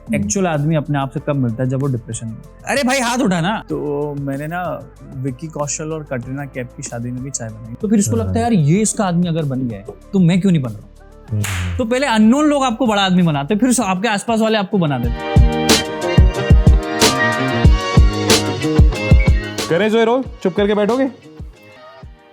Actual आदमी अपने आप से कब मिलता है? जब वो डिप्रेशन में। अरे भाई हाथ उठा ना। तो मैंने ना विक्की कौशल और कटरीना कैफ की शादी में भी चाय बनाई, तो फिर इसको लगता है यार ये इसका आदमी अगर बन गया है तो मैं क्यों नहीं बन रहा। तो पहले अननोन लोग आपको बड़ा आदमी बनाते, फिर आपके आसपास वाले आपको बना देते। करें जो रोल, चुप करके बैठोगे?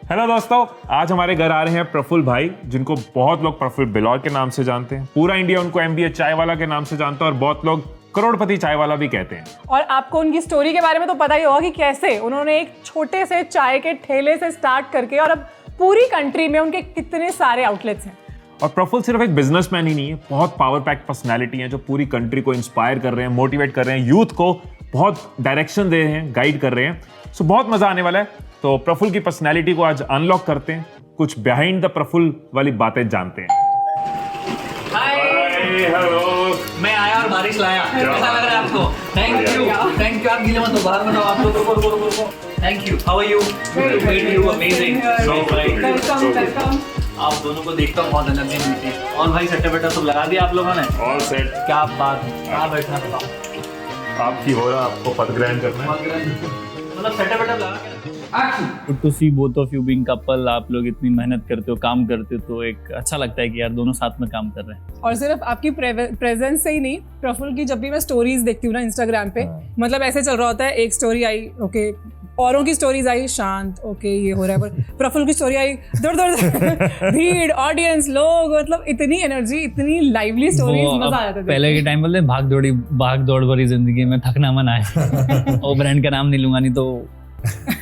हेलो दोस्तों, आज हमारे घर आ रहे हैं प्रफुल्ल भाई, जिनको बहुत लोग प्रफुल्ल बिलौर के नाम से जानते हैं। पूरा इंडिया उनको MBA चाय वाला के नाम से जानता है और बहुत लोग करोड़पति चाय वाला भी कहते हैं। और आपको उनकी स्टोरी के बारे में तो पता ही होगा कि कैसे उन्होंने एक छोटे से चाय के ठेले से स्टार्ट करके और अब पूरी कंट्री में उनके कितने सारे आउटलेट्स हैं। और प्रफुल्ल सिर्फ एक बिजनेसमैन ही नहीं है, बहुत पावर पैक पर्सनैलिटी है जो पूरी कंट्री को इंस्पायर कर रहे हैं, मोटिवेट कर रहे हैं, यूथ को बहुत डायरेक्शन दे रहे हैं, गाइड कर रहे हैं। सो बहुत मजा आने वाला है। तो प्रफुल्ल की पर्सनैलिटी को आज अनलॉक करते हैं, कुछ बिहाइंड द प्रफुल्ल वाली बातें जानते हैं। हाय, हेलो। मैं आया और बारिश लाया। कैसा लग रहा है आपको? Thank you. आप गीले मत हो, बाहर बनाओ आप लोग। रुको। Thank you. How are you? You amazing. So fine. Welcome. आप दोनों को देखता हूँ, बहुत एनर्जी मिलती है। और भाई सेटअप वेटअप सब लगा दिया आप लोगों ने? All set. क्या बात है, कहाँ बैठना बताओ। आपकी हो रहा, आपको पद ग्रहण करना है। मतलब सेटअप वेटअप लगा के Good to see both of you being couple। आप लोग इतनी मेहनत करते हो, काम करते हो, तो एक अच्छा लगता है कि यार दोनों साथ में काम कर रहे हैं। और सिर्फ आपकी प्रेजेंस से ही नहीं, प्रफुल्ल की जब भी मैं स्टोरीज देखती हूँ ना इंस्टाग्राम पे, मतलब ऐसे चल रहा होता है, एक स्टोरी आई ओके, औरों की स्टोरीज आई शांत, ओके ये हो रहा है, पर प्रफुल्ल की स्टोरी आई दौड़ भीड़, ऑडियंस, लोग, मतलब इतनी एनर्जी, इतनी लाइवली स्टोरीज, मजा आ जाता है। पहले के टाइम बोलते भाग दौड़ भरी जिंदगी में थकना मन आए। और ब्रांड का नाम नहीं लूंगा, नहीं तो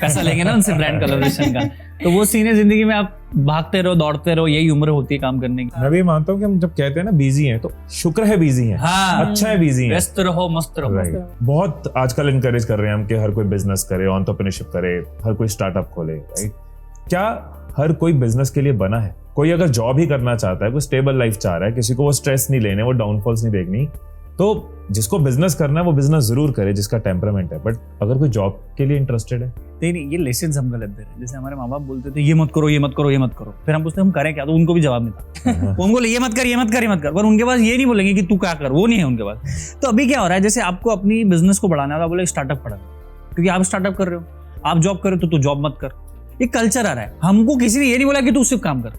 पैसा लेंगे ना उनसे ब्रांड कोलैबोरेशन का। तो वो सीन है जिंदगी में, आप भागते रहो, दौड़ते रहो, यही उम्र होती है काम करने की। मैं भी मानता हूँ कि हम जब कहते हैं ना बिजी हैं, तो शुक्र है बिजी हैं। हाँ, अच्छा है बिजी हैं। व्यस्त रहो, मस्त रहो। राइट। बहुत आजकल इनकरेज कर रहे हैं हम कि हर कोई बिजनेस करे, एंटरप्रेन्योरशिप करे, हर कोई स्टार्टअप खोले। राइट। क्या हर कोई बिजनेस के लिए बना है? कोई अगर जॉब ही करना चाहता है, कोई स्टेबल लाइफ चाह रहा है, किसी को वो स्ट्रेस नहीं लेने, वो डाउनफॉल्स नहीं देखनी, तो जिसको बिजनेस करना है वो बिजनेस जरूर करे, जिसका टेम्परामेंट है। बट अगर कोई जॉब के लिए इंटरेस्टेड है, नहीं, ये लेसन हम गलत दे रहे हैं। जैसे हमारे माँ बाप बोलते थे ये मत करो, ये मत करो, ये मत करो, फिर हम पूछते हम करें क्या, तो उनको भी जवाब नहीं था। वो हमको ये मत कर, ये मत कर, ये मत कर, पर उनके पास ये नहीं बोलेंगे कि तू क्या कर, वो नहीं है उनके पास। तो अभी क्या हो रहा है, जैसे आपको अपनी बिजनेस को बढ़ाना है, बोले स्टार्टअप पढ़ा, क्योंकि आप स्टार्टअप कर रहे हो, आप जॉब कर रहे हो तो जॉब मत कर। ये कल्चर आ रहा है, हमको किसी ने ये नहीं बोला कि तू सिर्फ काम कर।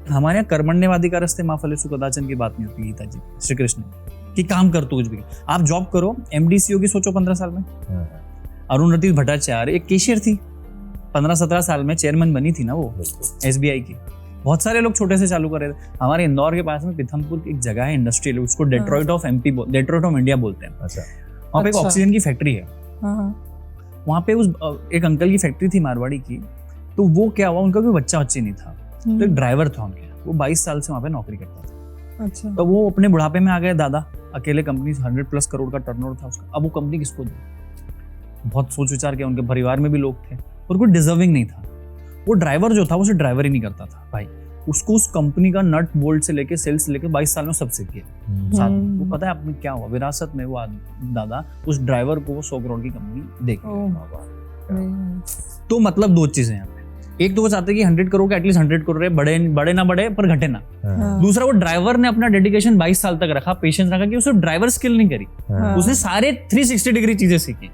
हमारे यहाँ कर्मण्यवादी का रस्ते माँ फलेषु कदाचन की बात नहीं होती गीता जी, श्री कृष्ण कि काम कर तू कुछ भी। आप जॉब करो, MD CEO की सोचो 15 साल में। अरुणरती भट्टाचार्य एक कैशियर थी, 15-17 साल में चेयरमैन बनी थी ना वो SBI की। बहुत सारे लोग छोटे से चालू कर रहे थे। हमारे इंदौर के पास में पीथमपुर एक जगह है इंडस्ट्रियल, उसको डेट्रॉइट ऑफ इंडिया बोलते हैं। वहाँ पे एक ऑक्सीजन की फैक्ट्री है। वहाँ पे उस एक अंकल की फैक्ट्री थी मारवाड़ी की। तो वो क्या हुआ, उनका कोई बच्चा नहीं था, तो एक ड्राइवर था उनके, वो 22 साल से वहाँ पे नौकरी करता था। अच्छा। तो वो अपने बुढ़ापे में आ गए, दादा अकेले, कंपनी 100+ करोड़ का टर्नओवर था उसका। अब वो कंपनी किसको दे? बहुत सोच विचार किया, उनके परिवार में भी लोग थे और कोई डिजर्विंग नहीं था। वो ड्राइवर जो था वो सिर्फ ड्राइवर ही नहीं करता था भाई, उसको उस कंपनी का नट बोल्ट से लेके सेल्स से लेके 22 साल में सब सीख गया। वो पता है आपने क्या हुआ, विरासत में वो दादा उस ड्राइवर को वो 100 करोड़ की कंपनी दे गया। तो मतलब दो चीजें यहाँ पे, एक तो वो चाहते कि 100 करोड़ का एटलीस्ट 100 करोड़ बड़े ना बढ़े पर घटे ना। दूसरा, वो ड्राइवर ने अपना डेडिकेशन 22 साल तक रखा, पेशेंस रखा, कि उसने ड्राइवर स्किल नहीं करी, उसने सारे 360 डिग्री चीजें सीखी।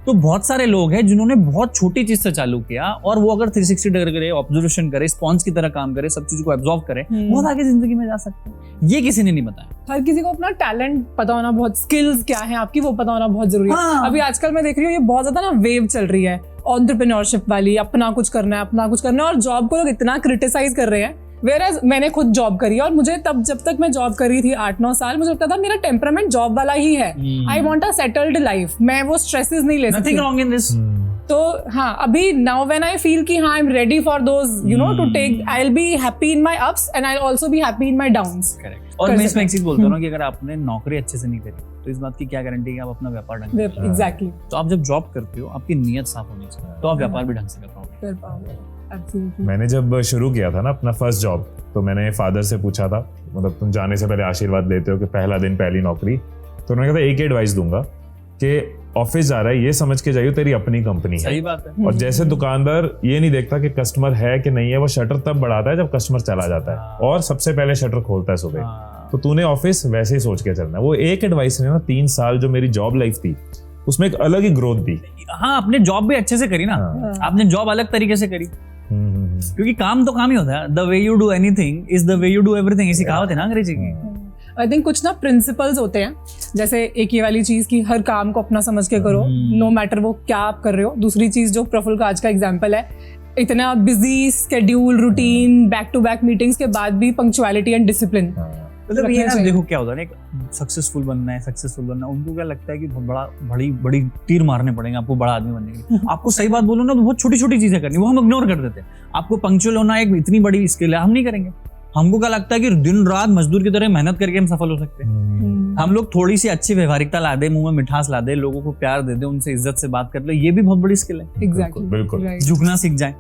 तो बहुत सारे लोग हैं जिन्होंने बहुत छोटी चीज से चालू किया, और वो अगर 360 डिग्री करे, ऑब्जर्वेशन करे, स्पॉन्ज की तरह काम करे, सब चीज को एब्जॉर्व करे, बहुत आगे जिंदगी में जा सकते हैं। ये किसी ने नहीं बताया। हर किसी को अपना टैलेंट पता होना, बहुत स्किल्स क्या है आपकी वो पता होना बहुत जरूरी है। अभी आजकल मैं देख रही हूँ ये बहुत ज्यादा ना वेव चल रही है एंटरप्रेन्योरशिप वाली, अपना कुछ करना है, और जॉब को लोग इतना क्रिटिसाइज कर रहे हैं। Whereas मैंने खुद जॉब करी है, और मुझे तब, जब तक मैं जॉब कर रही थी 8-9 साल, मुझे लगता था मेरा टेम्परामेंट जॉब वाला ही है। I want a settled life, मैं वो स्ट्रेसेस नहीं ले सकती। Nothing wrong in this। तो हाँ, अभी नाउ व्हेन आई फील कि हाँ I am ready for those, you know, to take, I will be happy in my ups and I will also be happy in my downs. Correct. और मैं इसमें एक चीज बोलता हूँ ना कि अगर आपने नौकरी अच्छे से नहीं करी, तो इस बात की क्या गारंटी है कि आप अपना व्यापार ढंग से करें। एग्जैक्टली। तो आप जब जॉब करते हो, आपकी नीयत साफ होनी चाहिए, तो आप व्यापार भी ढंग से कर पाओगे। मैंने जब शुरू किया था ना अपना फर्स्ट जॉब, तो मैंने फादर से पूछा था, मतलब तुम जाने से पहले आशीर्वाद लेते हो कि पहला दिन पहली नौकरी, तो उन्होंने कहा था एक ही एडवाइस दूंगा कि ऑफिस जा रहा है ये समझ के जाइए तेरी अपनी कंपनी है। सही बात है। और जैसे दुकानदार ये नहीं देखता कि कस्टमर है कि नहीं है, वो शटर तब बढ़ाता है जब कस्टमर चला जाता है, और सबसे पहले शटर खोलता है सुबह। तो तूने ऑफिस वैसे ही सोच के चलना है। वो एक एडवाइस ने ना 3 साल जो मेरी जॉब लाइफ थी उसमें एक अलग ही ग्रोथ दी। हाँ, आपने जॉब भी अच्छे से करी ना, आपने जॉब अलग तरीके से करी, क्योंकि काम तो काम ही होता है। The way you do anything is the way you do everything, ऐसी कहावत है ना अंग्रेजी की। आई थिंक कुछ ना प्रिंसिपल्स होते हैं, जैसे एक ये वाली चीज की हर काम को अपना समझ के करो, नो मैटर वो क्या आप कर रहे हो। दूसरी चीज जो प्रफुल्ल का आज का एग्जांपल है, इतना busy schedule routine back to back meetings के बाद भी पंक्चुअलिटी एंड डिसिप्लिन। मतलब ये ना देखो क्या होता है ना, एक सक्सेसफुल बनना है, उनको क्या लगता है कि बहुत बड़ी तीर मारने पड़ेंगे आपको बड़ा आदमी बनने के लिए। आपको सही बात बोलो ना तो बहुत छोटी छोटी चीजें करनी, वो हम इग्नोर कर देते हैं। आपको पंक्चुअल होना एक इतनी बड़ी स्किल है, हम नहीं करेंगे। हमको क्या लगता है कि दिन रात मजदूर की तरह मेहनत करके हम सफल हो सकते हैं। हम लोग थोड़ी सी अच्छी व्यवहारिकता ला दे, मुंह में मिठास ला दे, लोगों को प्यार दे दे, उनसे इज्जत से बात कर ले, ये भी बहुत बड़ी स्किल है। एग्जैक्टली, बिल्कुल झुकना सीख जाए।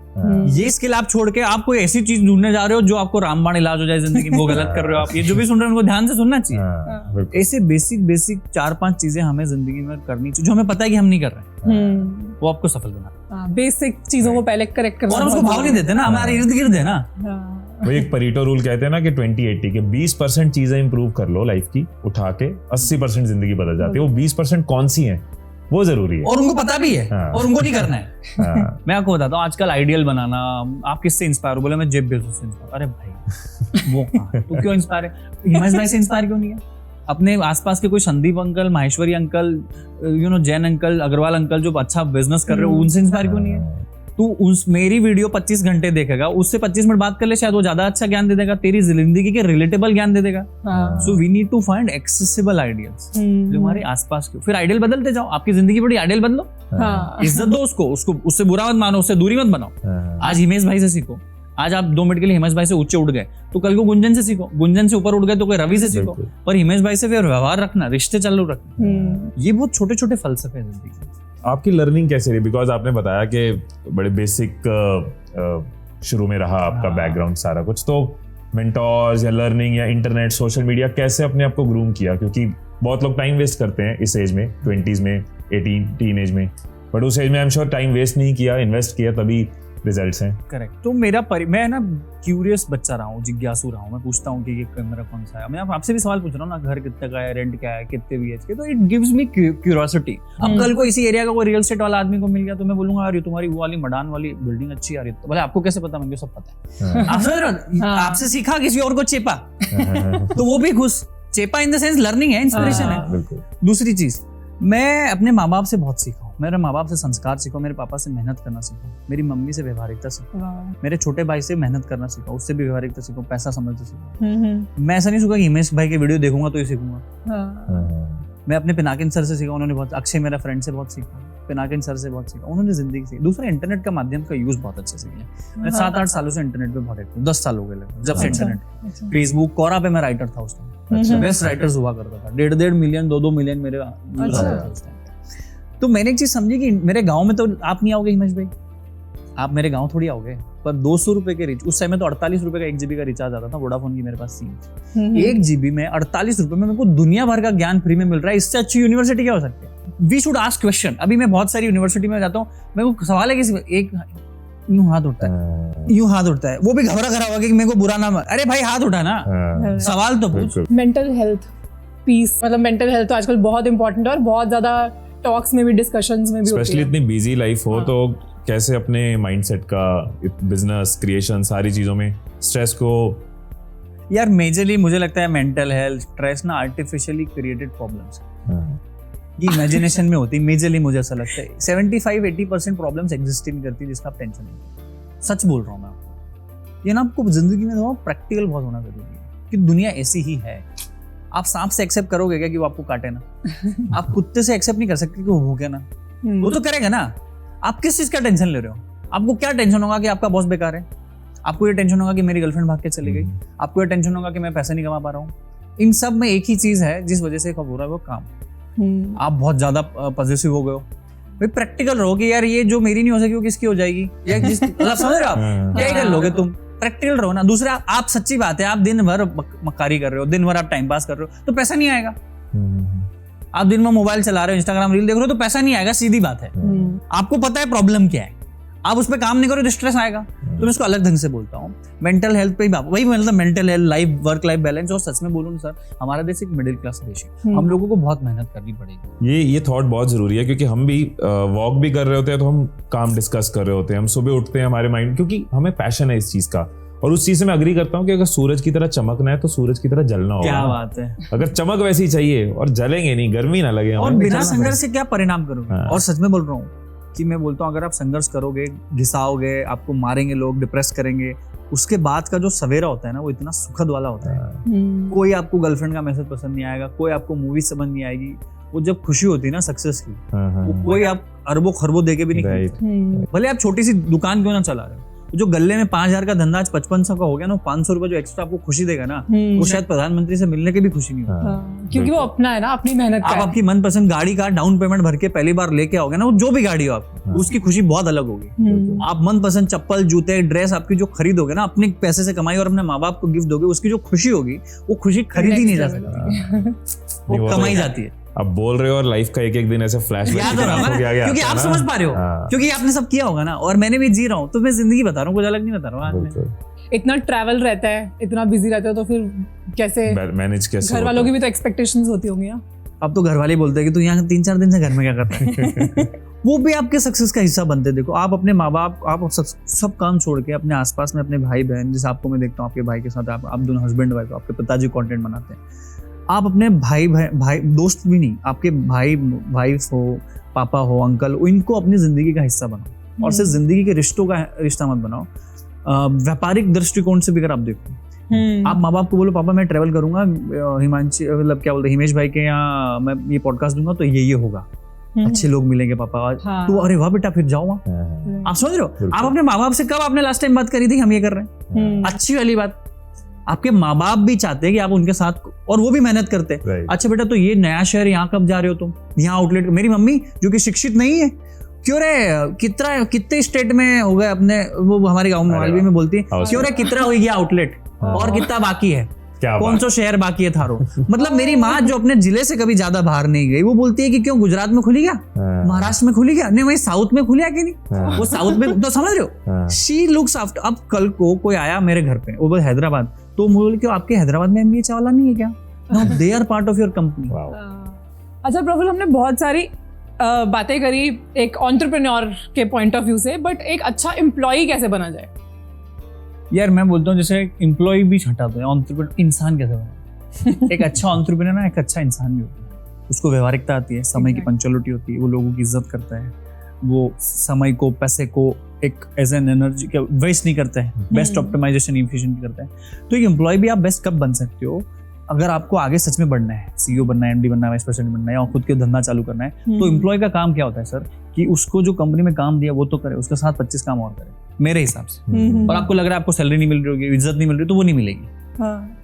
ये स्किल आप छोड़ के आप कोई ऐसी चीज ढूंढने जा रहे हो जो आपको रामबाण इलाज हो जाए जिंदगी में, वो गलत कर रहे हो आप। ये जो भी सुन रहे हैं उनको ध्यान से सुनना चाहिए। ऐसे बेसिक 4-5 चीजें हमें जिंदगी में करनी चाहिए जो हमें पता है कि हम नहीं कर रहे हैं, वो आपको सफल बना। बेसिक चीजों को पहले करेक्ट करना, और हम उसको भाव नहीं देते ना, हमारे इर्द गिर्द है ना। वो एक परीटो रूल कहते हैं ना कि 20-80 के 20% चीजें इंप्रूव कर लो लाइफ की, उठा के 80% जिंदगी बदल जाती है। वो 20% कौन सी हैं वो जरूरी है, और उनको पता भी है। हाँ। और उनको नहीं करना है। मैं आपको बताता हूँ, आजकल आइडियल बनाना, आप किससे इंस्पायर हो? बोले मैं जेफ बेजोस से इंस्पायर। अरे भाई वो कहाँ, तू क्यों इंस्पायर है? हिमेश भाई से इंस्पायर क्यों नहीं है? अपने आसपास के कोई Sandeep uncle, Maheshwari uncle, Jain uncle, Agarwal uncle जो अच्छा बिजनेस कर रहे हो, उनसे इंस्पायर क्यों नहीं है? तू उस मेरी वीडियो 25 घंटे देखेगा, उससे 25 मिनट बात कर ले, शायद वो ज्यादा अच्छा ज्ञान दे देगा, तेरी जिंदगी के रिलेटेबल ज्ञान दे देगा। So we need to find accessible ideals जो हमारे आसपास के। फिर आइडियल बदलते जाओ, आपकी जिंदगी बड़ी आइडियल बदलो, इज्जत दो उसको, उससे बुरा मत मानो, उससे दूरी मत बनाओ। आज हिमेश भाई से सीखो, आज आप 2 मिनट के लिए हिमेश भाई से ऊंचे उठ गए तो कल को गुंजन से सीखो, गुंजन से ऊपर उठ गए तो कोई रवि से सीखो, पर हिमेश भाई से फिर व्यवहार रखना, रिश्ते चालू रखना। ये बहुत छोटे छोटे फलसफे हैं जिंदगी। आपकी लर्निंग कैसे रही? बिकॉज आपने बताया कि बड़े बेसिक शुरू में रहा आपका बैकग्राउंड सारा कुछ, तो मेंटोर्स या लर्निंग या इंटरनेट, सोशल मीडिया, कैसे अपने आप को ग्रूम किया? क्योंकि बहुत लोग टाइम वेस्ट करते हैं इस एज में, 20s में, 18 टीन एज में, बट उस एज में I am sure time waste नहीं किया, इन्वेस्ट किया, तभी रिजल्ट्स हैं। करेक्ट। तो मैं ना क्यूरियस बच्चा रहा हूँ, जिज्ञासु रहा हूँ। मैं पूछता हूँ कि ये कैमरा कौन सा है। मैं आपसे भी सवाल पूछ रहा हूँ ना, घर कितने का है, रेंट क्या है, कितने BH के, तो इट गिव्स मी क्यूरियोसिटी। अब कल को इसी एरिया का कोई रियल एस्टेट वाला आदमी को मिल गया तो मैं बोलूंगा यार ये तुम्हारी वो वाली मडान वाली बिल्डिंग अच्छी आ रही है। तो बोले आपको कैसे पता? मुझे सब पता है। आप समझ रहे हो? आपसे सीखा, किसी और को चेपा तो वो भी खुश। चेपा इन द सेंस लर्निंग है, इंस्पिरेशन है। दूसरी चीज, मैं अपने माँ बाप से बहुत सीखा हूँ। मेरे माँ बाप से संस्कार सीखा, मेरे पापा से मेहनत करना सीखा, मेरी मम्मी से व्यवहारिकता सीखा, मेरे छोटे भाई से मेहनत करना सीखा, उससे भी व्यवहारिकता सीखा, पैसा समझते सीखा। मैं ऐसा नहीं सीखा कि हिमेश भाई के वीडियो देखूंगा तो ये सीखूंगा। मैं अपने पिनाकिन सर से सीखा, उन्होंने बहुत, अक्षय मेरा फ्रेंड से बहुत सीखा, पिनाकिन सर से बहुत सीखा, उन्होंने जिंदगी सीखी। दूसरा, इंटरनेट का माध्यम का यूज बहुत अच्छे से किया। मैं 7-8 सालों से इंटरनेट पे बहुत एक्टिव, 10 साल हो गए जब से इंटरनेट। फेसबुक, कोरा पे मैं राइटर था उस टाइम, बेस्ट राइटर्स हुआ करता था, 1.5 मिलियन 2 मिलियन मेरे उस टाइम। तो मैंने एक चीज समझी कि मेरे गांव में तो आप नहीं आओगे हिमेश भाई, आप मेरे गांव थोड़ी आओगे, पर 200 रुपए के रिचार्ज, उस समय तो 48 रुपए का 1 GB का रिचार्ज आता था, वोडाफोन की मेरे पास सिम। 1 GB में 48 रुपए में मेरे को दुनिया भर का ज्ञान फ्री में मिल रहा है। इससे अच्छी यूनिवर्सिटी क्या हो सकती है? We should ask question. अभी मैं बहुत सारी यूनिवर्सिटी में जाता हूँ, मेरे को सवाल है किसी एक यूं हाथ उठता है, वो भी घबरा हुआ कि मेरे को बुरा नाम। अरे भाई हाथ उठा ना, सवाल तो पूछ। मेंटल हेल्थ, पीस, मतलब मेंटल हेल्थ तो आजकल बहुत इंपॉर्टेंट है और बहुत ज्यादा टॉक्स में भी, डिस्कशंस में भी होती है। स्पेशली इतनी बिजी लाइफ हो तो कैसे अपने माइंडसेट का, बिजनेस, क्रिएशन, सारी चीजों में स्ट्रेस को? यार मेजरली मुझे लगता है मेंटल हेल्थ, स्ट्रेस ना आर्टिफिशियली क्रिएटेड प्रॉब्लम्स है। ये इमेजिनेशन में होती है। मेजरली मुझे ऐसा लगता है 75-80% प्रॉब्लम्स एग्जिस्ट नहीं करती जिसका आप टेंशन नहीं। सच बोल रहा हूँ मैं आपको। ये ना आपको जिंदगी में थोड़ा प्रैक्टिकल बहुत होना जरूरी है कि दुनिया ऐसी ही है। आप सांप से एक्सेप्ट करोगे क्या कि वो आपको काटे ना? आप कुत्ते से एक्सेप्ट नहीं कर सकते कि वो भूखे ना, वो तो करेगा ना। आप किस चीज का टेंशन ले रहे हो? आपको क्या टेंशन होगा कि आपका बॉस बेकार है? आपको ये टेंशन होगा कि मेरी गर्लफ्रेंड भाग के चली गई? आपको ये टेंशन होगा कि मैं पैसे नहीं कमा पा रहा हूँ? इन सब में एक ही चीज है जिस वजह से कब हो रहा है, वो काम। आप बहुत ज्यादा पॉजिटिव हो गए हो। भाई प्रैक्टिकल रहो कि यार ये जो मेरी नहीं हो सकी वो किसकी हो जाएगी, या जिस समझ रहे हो आप क्या कर लोगे तुम? प्रैक्टिकल रहो ना। दूसरा, आप सच्ची बात है, आप दिन भर मक्कारी कर रहे हो, दिन भर आप टाइम पास कर रहे हो तो पैसा नहीं आएगा। आप दिन में मोबाइल चला रहे हो, इंस्टाग्राम रील देख रहे हो तो पैसा नहीं आएगा, सीधी बात है। आपको पता है प्रॉब्लम क्या है, आप उस पर काम नहीं करो तो स्ट्रेस आएगा। तो मैं इसको अलग ढंग से बोलता हूँ, मेंटल हेल्थ पे ही वही मतलब mental health, life work life balance. और सच में बोलूँ ना सर, हमारा देश एक मिडिल क्लास देश है, हम लोगों को बहुत मेहनत करनी पड़ेगी। ये थॉट बहुत जरूरी है, क्योंकि हम भी वॉक भी कर रहे होते हैं तो हम काम डिस्कस कर रहे होते हैं, हम सुबह उठते हैं, हमारे माइंड, क्योंकि हमें पैशन है इस चीज का। और उस चीज से मैं अग्री करता हूँ कि अगर सूरज की तरह चमकना है तो सूरज की तरह जलना होगा। क्या बात है। अगर चमक वैसी चाहिए और जलेंगे नहीं, गर्मी ना लगे, और बिना संघर्ष से क्या परिणाम करोगे। हाँ। और सच में बोल रहा हूँ कि मैं बोलता हूँ, अगर आप संघर्ष करोगे, घिसाओगे, आपको मारेंगे लोग, डिप्रेस करेंगे, उसके बाद का जो सवेरा होता है ना, वो इतना सुखद वाला होता है। कोई आपको गर्लफ्रेंड का मैसेज पसंद नहीं आएगा, कोई आपको मूवी समझ नहीं आएगी। वो जब खुशी होती है ना सक्सेस की, वो कोई आप अरबों खरबों देके भी नहीं खरीदता। भले आप छोटी सी दुकान क्यों ना चला रहे हो, जो गले में 5,000 का धंधा आज 5500 का हो गया ना, 500 रुपए जो एक्स्ट्रा आपको खुशी देगा ना, वो शायद प्रधानमंत्री से मिलने के भी खुशी नहीं होगी। क्योंकि वो अपना है ना, अपनी मेहनत आप आपकी मनपसंद गाड़ी का डाउन पेमेंट भर के पहली बार लेके आओगे ना, वो जो भी गाड़ी हो आपकी, उसकी खुशी बहुत अलग होगी। आप मनपसंद चप्पल, जूते, ड्रेस आपकी जो खरीदोगे ना, अपने पैसे से कमाई और अपने माँ बाप को गिफ्ट दोगे, उसकी जो खुशी होगी, वो खुशी खरीदी नहीं जा सकती, वो कमाई जाती है। अब बोल रहे हो और लाइफ का एक एक दिन ऐसे फ्लैश याद हो रहा है ना, क्योंकि आप समझ पा रहे हो, क्योंकि आपने सब किया होगा ना, और मैंने भी जी रहा हूँ, तो मैं जिंदगी बता रहा हूँ, कुछ अलग नहीं बता रहा हूँ आज में। इतना ट्रैवल रहता है, इतना बिजी रहता है, तो फिर कैसे मैनेज, कैसे घर वालों की भी तो एक्सपेक्टेशंस होती होंगी। अब तो घर वाले बोलते हैं कि तू यहाँ 3-4 दिन से घर में क्या करता है। वो भी आपके सक्सेस का हिस्सा बनते हैं। देखो, आप अपने माँ बाप, आप सब काम छोड़ के अपने आसपास में अपने भाई बहन, जैसे आपको मैं देखता हूँ, आपके भाई के साथ आप दोनों हस्बैंड वाइफ, आपके पिताजी कंटेंट बनाते हैं, आप अपने भाई दोस्त भी नहीं, आपके भाई वाइफ हो, पापा हो, अंकल, इनको अपनी जिंदगी का हिस्सा बनाओ। और सिर्फ जिंदगी के रिश्तों का रिश्ता मत बनाओ, व्यापारिक दृष्टिकोण से भी अगर आप देखो, आप माँ बाप को बोलो पापा मैं ट्रेवल करूंगा हिमांशी, मतलब क्या बोलते हैं, हिमेश भाई के यहाँ मैं ये पॉडकास्ट दूंगा तो ये होगा, अच्छे लोग मिलेंगे पापा। तो अरे वाह बेटा, फिर जाओ वहाँ। आप समझ रहे हो, आप अपने माँ बाप से कब आपने लास्ट टाइम बात करी थी हम ये कर रहे हैं, अच्छी वाली बात। आपके माँ बाप भी चाहते हैं कि आप उनके साथ, और वो भी मेहनत करते हैं। अच्छा बेटा, तो ये नया शहर, यहाँ कब जा रहे हो तुम, यहाँ आउटलेट। मेरी मम्मी जो कि शिक्षित नहीं है, क्यों रे कितने स्टेट में हो गए अपने, वो हमारे गाँव में मालवी में बोलती है, क्यों रे कितना हो गया आउटलेट और कितना बाकी है, कौन सा शहर बाकी है थारो। मतलब मेरी माँ जो अपने जिले से कभी ज्यादा बाहर नहीं गई, वो बोलती है कि क्यों गुजरात में खुली क्या, महाराष्ट्र में खुली क्या, नहीं वही साउथ में खुली कि नहीं, वो साउथ में, तो समझ रहे हो, शी लुक्स आफ्टर। अब कल को कोई आया मेरे घर पे, वो हैदराबाद, तो बोले क्यों आपके हैदराबाद में MBA वाला नहीं है क्या, no they are part of your company. अच्छा प्रफुल्ल, हमने बहुत सारी बातें करी एक एंटरप्रेन्योर के पॉइंट ऑफ व्यू से, बट एक अच्छा एम्प्लॉय कैसे बना जाए? यार मैं बोलता हूँ, जैसे एम्प्लॉय भी हटा दो, एंटरप्रेन्योर इंसान कैसे बना। एक अच्छा एंटरप्रेन्योर ना एक अच्छा इंसान भी होता है, उसको व्यवहारिकता आती है, समय की पंचुअलिटी होती है, वो लोगों की इज्जत करता है, वो समय को, पैसे को एक एज एन एनर्जी वेस्ट नहीं करता है, बेस्ट ऑप्टिमाइजेशन एफिशिएंट करता है। तो एक एम्प्लॉय भी आप बेस्ट कब बन सकते हो, अगर आपको आगे सच में बढ़ना है, CEO बनना है, MD बनना है, वाइस प्रेसिडेंट बनना है, या खुद के धंधा चालू करना है, तो एम्प्लॉय का काम क्या होता है सर, कि उसको जो कंपनी में काम दिया वो तो करे, उसके साथ 25 काम और करे, मेरे हिसाब से। और आपको लग रहा है आपको सैलरी नहीं मिल रही होगी, इज्जत नहीं मिल रही, तो वो नहीं मिलेगी।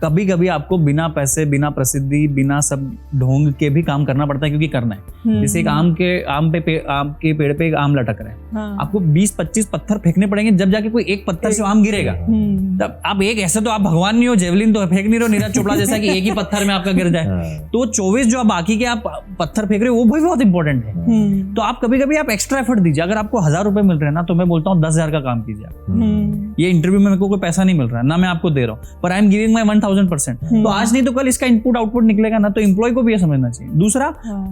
कभी कभी आपको बिना पैसे, बिना प्रसिद्धि, बिना सब ढोंग के भी काम करना पड़ता है, क्योंकि करना है। जैसे एक आम के पेड़ पे एक आम लटक रहा है, आपको 20-25 पत्थर फेंकने पड़ेंगे, जब जाके कोई एक पत्थर से आम गिरेगा। तब आप एक ऐसे तो आप भगवान नहीं हो, जेवलिन तो फेंक नहीं रहे हो नीरज चोपड़ा जैसा कि एक ही पत्थर में आपका गिर जाए। तो 24 जो आप बाकी के आप पत्थर फेंक रहे हो, वो भी बहुत इंपॉर्टेंट है। तो आप कभी कभी आप एक्स्ट्रा एफर्ट दीजिए। अगर आपको 1000 रुपए मिल रहे हैं ना, तो मैं बोलता हूँ 10,000 का काम कीजिए। ये इंटरव्यू में मेरे को कोई पैसा नहीं मिल रहा है ना, मैं आपको दे रहा हूँ, पर आई एम गिविंग माई 1000%। तो आज नहीं तो कल इसका इनपुट आउटपुट निकलेगा ना, तो एम्प्लॉय को भी ये समझना चाहिए। दूसरा,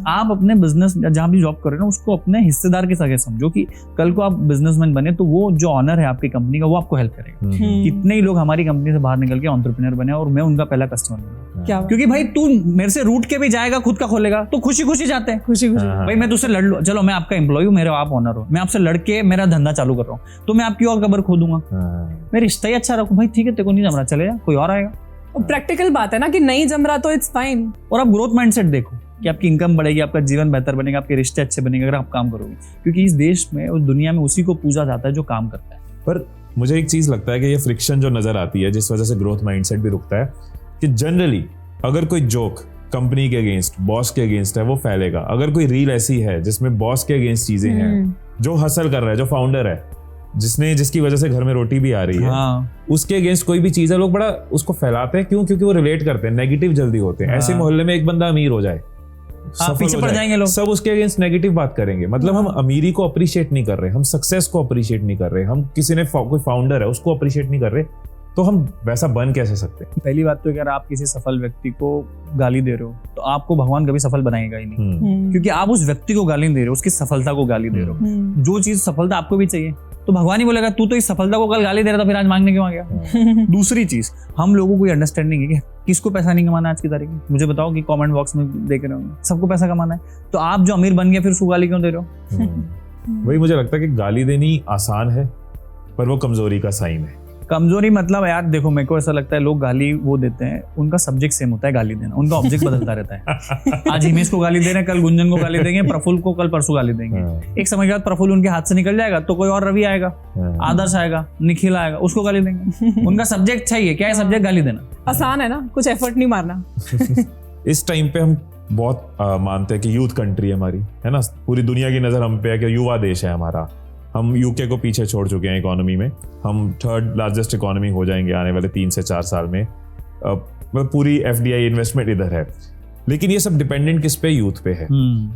आप अपने बिजनेस जहां भी जॉब कर रहे हो ना, उसको अपने हिस्सेदार के साथ समझो कि कल को आप बिजनेसमैन बने तो वो जो ऑनर है आपकी कंपनी का, वो आपको हेल्प करेगा। कितने ही लोग हमारी कंपनी से बाहर निकल के एंटरप्रेन्योर बने और मैं उनका पहला कस्टमर हूँ। क्योंकि भाई तू मेरे से रूट के भी जाएगा, खुद का खोलेगा, तो खुशी खुशी जाते हैं, खुशी खुशी। भाई मैं तुझसे लड़ लूं, चलो मैं आपका एम्प्लॉय हूँ, मेरे आप ऑनर हो, मैं आपसे लड़के मेरा धंधा चालू कर रहा हूँ, तो मैं आपकी और कबर खोदूंगा, मैं रिश्ता ही अच्छा रखूँ। भाई ठीक है, तेरे को नहीं जम रहा, चले जा, कोई और आएगा। प्रैक्टिकल बात है ना कि नहीं जम रहा तो इट्स फाइन। और आप ग्रोथ माइंडसेट देखो कि आपकी इनकम बढ़ेगी, आपका जीवन बेहतर बनेगा, आपके रिश्ते अच्छे बनेंगे अगर आप काम करोगे। क्योंकि इस देश में और दुनिया में उसी को पूजा जाता है जो काम करता है। पर मुझे एक चीज लगता है कि ये फ्रिक्शन जो नजर आती है, जिस वजह से ग्रोथ माइंडसेट भी रुकता है, कि जनरली अगर कोई जोक कंपनी के अगेंस्ट, बॉस के अगेंस्ट है, वो फैलेगा। अगर कोई रील ऐसी है जिसमें बॉस के अगेंस्ट चीजें हैं, जो हसल कर रहा है, जो फाउंडर है, जिसकी वजह से घर में रोटी भी आ रही है, उसके अगेंस्ट कोई भी चीज है, लोग बड़ा उसको फैलाते हैं। क्यों? क्योंकि वो रिलेट करते हैं, नेगेटिव जल्दी होते हैं। ऐसे मोहल्ले में एक बंदा अमीर हो जाए, सफल पीछे हो पड़ जाए, जाएंगे लोग। सब उसके अगेंस्ट नेगेटिव बात करेंगे। मतलब हम अमीरी को अप्रिशिएट नहीं कर रहे, हम सक्सेस को अप्रिशिएट नहीं कर रहे, हम किसी ने कोई फाउंडर है उसको अप्रिशिएट नहीं कर रहे, तो हम वैसा बन कैसे सकते हैं? पहली बात तो अगर आप किसी सफल व्यक्ति को गाली दे रहे हो तो आपको भगवान कभी सफल बनाएगा ही नहीं, क्योंकि आप उस व्यक्ति को गाली दे रहे हो, उसकी सफलता को गाली दे रहे हो। जो चीज सफलता आपको भी चाहिए तो भगवान ही बोलेगा तू तो इस सफलता को कल गाली दे रहा था, फिर आज मांगने क्यों आ गया? दूसरी चीज, हम लोगों को अंडरस्टैंडिंग है कि किसको पैसा नहीं कमाना आज की तारीख में। मुझे बताओ कि कमेंट बॉक्स में देख रहे होंगे, सबको पैसा कमाना है, तो आप जो अमीर बन गए फिर उसको गाली क्यों दे रहे हो? वही मुझे लगता है कि गाली देनी आसान है पर वो कमजोरी का साइन है। कमजोरी मतलब यार देखो, मेरे को ऐसा लगता है लोग गाली वो देते हैं, उनका सब्जेक्ट सेम होता है गाली देना, उनका ऑब्जेक्ट बदलता रहता है। आज हिमेश को गाली दे रहे हैं, कल गुंजन को गाली देंगे, प्रफुल्ल को कल परसों गाली देंगे। एक समय के बाद प्रफुल्ल उनके हाथ से निकल जाएगा तो कोई और रवि आएगा, आदर्श आएगा, निखिल आएगा, उसको गाली देंगे। उनका सब्जेक्ट चाहिए, क्या है सब्जेक्ट? गाली देना। आसान है ना, कुछ एफर्ट नहीं मारना। इस टाइम पे हम बहुत मानते हैं कि यूथ कंट्री है हमारी, है ना, पूरी दुनिया की नजर हम पे है कि युवा देश है हमारा। हम यूके को पीछे छोड़ चुके हैं इकोनॉमी में, हम 3rd लार्जेस्ट इकोनॉमी हो जाएंगे आने वाले 3 से 4 साल में। मतलब पूरी FDI इन्वेस्टमेंट इधर है, लेकिन ये सब डिपेंडेंट किस पे? यूथ पे है।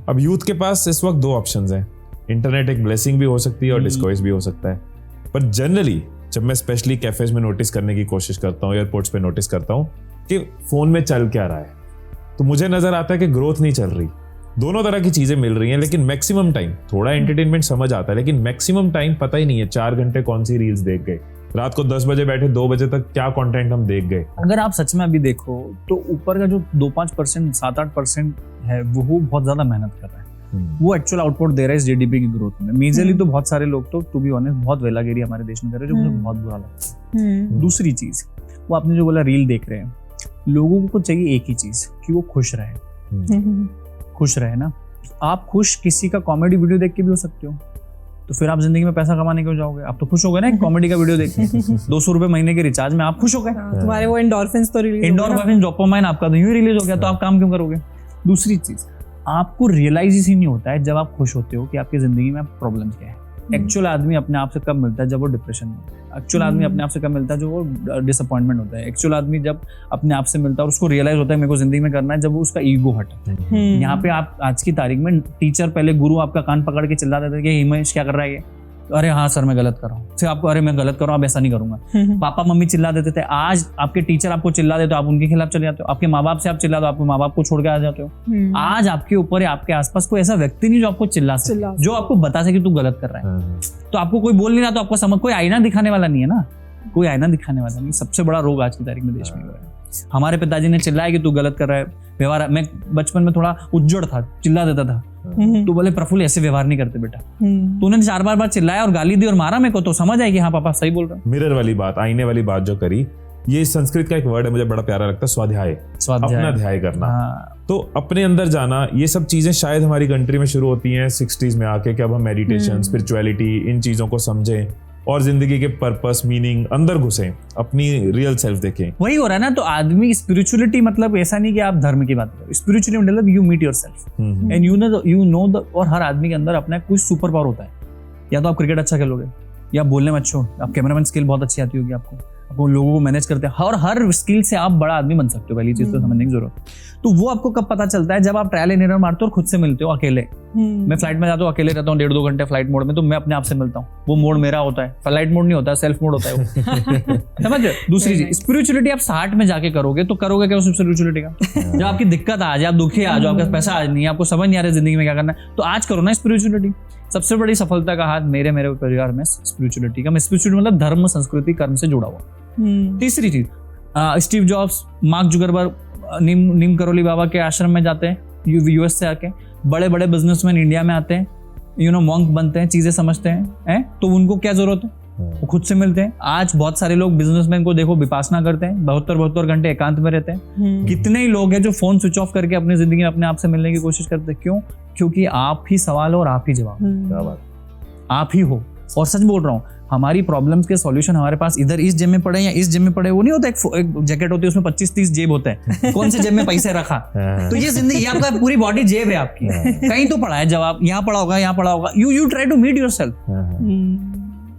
अब यूथ के पास इस वक्त 2 ऑप्शंस हैं, इंटरनेट एक ब्लेसिंग भी हो सकती है और डिस्कॉइस भी हो सकता है। पर जनरली जब मैं स्पेशली कैफेज में नोटिस करने की कोशिश करता हूँ, एयरपोर्ट्स पे नोटिस करता हूँ कि फोन में चल क्या रहा है, तो मुझे नजर आता है कि ग्रोथ नहीं चल रही। दोनों तरह की चीजें मिल रही हैं, लेकिन मैक्सिमम टाइम थोड़ा एंटरटेनमेंट समझ आता है, लेकिन मैक्सिमम टाइम पता ही नहीं है 4 घंटे कौन सी रील्स देख गए, रात को 10 बजे बैठे 2 बजे तक क्या कंटेंट हम देख गए। अगर आप सच में अभी देखो तो ऊपर का जो 2-5%, 7-8% है वो बहुत ज्यादा मेहनत कर रहा है, वो एक्चुअल आउटपुट दे रहा है इस GDP की ग्रोथ में। मेजरली तो बहुत सारे लोग तो टू बी ऑनेस्ट बहुत वेलागिरी हमारे देश में कर रहे हैं, जो मुझे बहुत बुरा लगता है। दूसरी चीज, वो आपने जो बोला रील देख रहे हैं, लोगों को चाहिए एक ही चीज कि वो खुश रहे। खुश रहे ना, आप खुश किसी का कॉमेडी वीडियो देख के भी हो सकते हो, तो फिर आप जिंदगी में पैसा कमाने क्यों जाओगे? आप तो खुश हो गए ना एक कॉमेडी का वीडियो देख के। 200 रुपए महीने के रिचार्ज में आप खुश हो गए, तुम्हारे वो एंडोर्फिन्स तो रिलीज, एंडोर्फिन डोपामाइन आपका तो यूं रिलीज हो गया, तो आप काम क्यों करोगे? दूसरी चीज, आपको रियलाइज ही नहीं होता है जब आप खुश होते हो कि आपकी जिंदगी में प्रॉब्लम क्या है। एक्चुअल आदमी अपने आप से कब मिलता है? जब वो डिप्रेशन में होता है। एक्चुअल आदमी अपने आप से कब मिलता है? जो वो डिसअपॉइंटमेंट होता है। एक्चुअल आदमी जब अपने आप से मिलता है और उसको रियलाइज होता है मेरे को जिंदगी में करना है, जब वो उसका ईगो हटता है। यहाँ पे आप आज की तारीख में टीचर, पहले गुरु आपका कान पकड़ के चिल्ला देते थे कि हिमेश क्या कर रहा है ये, अरे हाँ सर मैं गलत कर रहा हूँ, फिर आपको अरे मैं गलत कर रहा हूँ, अब ऐसा नहीं करूंगा। पापा मम्मी चिल्ला देते थे, आज आपके टीचर आपको चिल्ला देते हो, आप उनके खिलाफ चले जाते हो। आपके माँ बाप से आप चिल्ला दो, आपके माँ बाप को छोड़ के आ जाते हो। आज आपके ऊपर या आपके आसपास कोई ऐसा व्यक्ति नहीं जो आपको चिल्ला सके, जो आपको बता सके तू गलत कर रहा है। तो आपको कोई बोल नहीं रहा तो आपको समझ, कोई आईना दिखाने वाला नहीं है ना, कोई आईना दिखाने वाला नहीं। सबसे बड़ा रोग आज की तारीख में देश में हो रहा है। हमारे पिताजी ने चिल्लाया कि तू गलत कर रहा है व्यवहार। मैं बचपन में थोड़ा उज्जड़ था, चिल्ला देता था, तो बोले प्रफुल्ल ऐसे व्यवहार नहीं करते बेटा। तो उन्होंने 4 बार चिल्लाया और गाली दी और मारा मेरे को, तो समझ आए कि हाँ पापा सही बोल रहे हैं। मिरर वाली बात, आईने वाली बात जो करी, ये संस्कृत का एक वर्ड है, मुझे बड़ा प्यारा लगता है, स्वाध्याय, अपना ध्याय करना। तो अपने अंदर जाना, ये सब चीजें शायद हमारी कंट्री में शुरू होती हैं 60s में आके, कि अब हम मेडिटेशन, स्पिरिचुअलिटी, इन चीजों को समझें और जिंदगी के पर्पस, मीनिंग अंदर घुसें, अपनी रियल सेल्फ देखें। वही हो रहा है ना। तो आदमी स्पिरिचुअलिटी मतलब ऐसा नहीं कि आप धर्म की बात करो, स्पिरिचुअलिटी मतलब you meet yourself and you know the, और हर आदमी के अंदर अपना कोई सुपर पावर होता है। या तो आप क्रिकेट अच्छा खेलोगे, या बोलने में अच्छे हो, आप कैमरामैन स्किल बहुत अच्छी आती होगी आपको लोगों को मैनेज करते हैं, और हर स्किल से आप बड़ा आदमी बन सकते हो। पहली चीज तो समझने की जरूरत है। तो वो आपको कब पता चलता है? जब आप ट्रायल एंड एरर मारते हो और खुद से मिलते हो अकेले। मैं फ्लाइट में जाता हूँ, अकेले रहता हूँ 1.5-2 घंटे फ्लाइट मोड में, तो मैं अपने आप से मिलता हूँ। वो मोड मेरा होता है, फ्लाइट मोड नहीं होता, सेल्फ मोड होता है वो। समझ रहे? दूसरी चीज, स्पिरिचुअलिटी आप 60 में जाके करोगे तो करोगे क्या उस स्पिरिचुअलिटी का? जब आपकी दिक्कत आ जाए, आप दुखी आ जाओ, आपका पैसा आज नहीं, आपको समझ नहीं आ रहा जिंदगी में क्या करना है, तो आज करो ना स्पिरिचुअलिटी। सबसे बड़ी सफलता का हाथ मेरे परिवार में स्पिरिचुअलिटी का। स्पिरिचुअलिटी मतलब धर्म, संस्कृति, कर्म से जुड़ा हुआ। तीसरी चीज, Steve jobs, mark Zuckerberg Neem Karoli Baba के आश्रम में जाते हैं US से आके, बड़े बड़े बिजनेसमैन इंडिया में आते हैं, मॉन्क बनते हैं, चीजें समझते हैं, तो उनको क्या जरूरत है? वो खुद से मिलते हैं। आज बहुत सारे लोग बिजनेसमैन को देखो विपासना करते हैं, 72 घंटे एकांत में रहते हैं। कितने ही लोग हैं जो फोन स्विच ऑफ करके अपनी जिंदगी में अपने आप से मिलने की कोशिश करते हैं। क्यों? क्योंकि आप ही सवाल और आप ही जवाब, आप ही हो। और सच बोल रहा हूँ, हमारी प्रॉब्लम्स के सॉल्यूशन हमारे पास इधर इस जेब में पड़े या इस जेब में पड़े, वो नहीं होता। एक जैकेट होती है उसमें 25-30 जेब होते हैं, कौन से जेब में पैसे रखा। तो ये जिंदगी, आपका पूरी बॉडी जेब है आपकी, कहीं तो पड़ा है जवाब, यहाँ पड़ा होगा, यहाँ पड़ा होगा। You try to meet yourself.